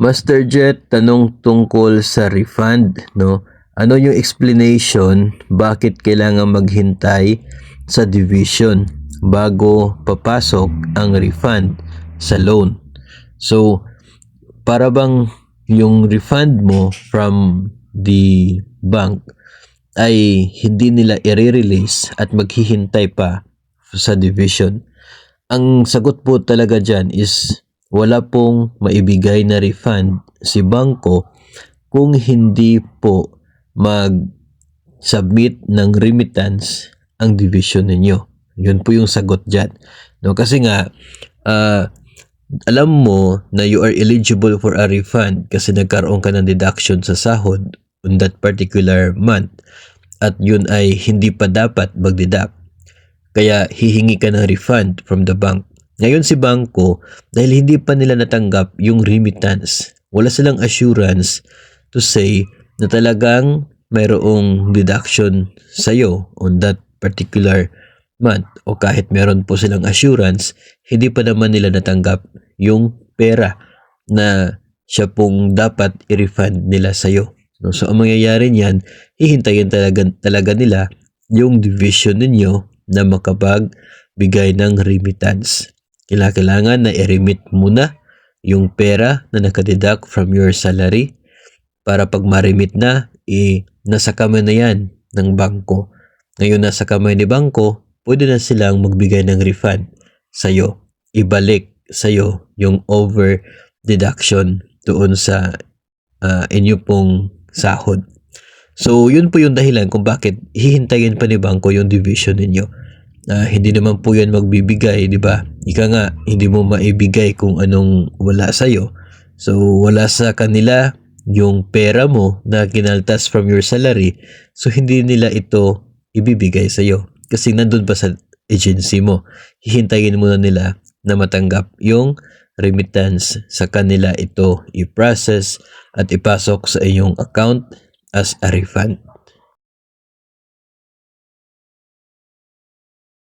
Master Jet, tanong tungkol sa refund, no? Ano yung explanation bakit kailangan maghintay sa division bago papasok ang refund sa loan? So, para bang yung refund mo from the bank ay hindi nila i-release at maghihintay pa sa division? Ang sagot po talaga dyan is wala pong maibigay na refund si bangko kung hindi po mag-submit ng remittance ang division ninyo. Yun po yung sagot dyan. No? Kasi nga, alam mo na you are eligible for a refund kasi nagkaroon ka ng deduction sa sahod on that particular month at yun ay hindi pa dapat mag-deduct. Kaya hihingi ka ng refund from the bank. Ngayon si bangko, dahil hindi pa nila natanggap yung remittance, wala silang assurance to say na talagang mayroong deduction sa'yo on that particular month. O kahit meron po silang assurance, hindi pa naman nila natanggap yung pera na siya pong dapat i-refund nila sa'yo. No? So ang mangyayari niyan, hihintayin talaga nila yung division ninyo na makapagbigay ng remittance. Kailangan na i-remit muna yung pera na nakadeduct from your salary para pag ma-remit na, nasa kamay na yan ng bangko. Ngayon nasa kamay ni bangko, pwede na silang magbigay ng refund sa'yo. Ibalik sa'yo yung over deduction doon sa inyo pong sahod. So, yun po yung dahilan kung bakit hihintayin pa ni bangko yung division ninyo. Hindi naman po yan magbibigay, di ba? Ika nga, hindi mo maibigay kung anong wala sa'yo. So, wala sa kanila yung pera mo na kinaltas from your salary. So, hindi nila ito ibibigay sa'yo. Kasi nandun pa sa agency mo. Hihintayin muna nila na matanggap yung remittance. Sa kanila ito i-process at ipasok sa iyong account as a refund.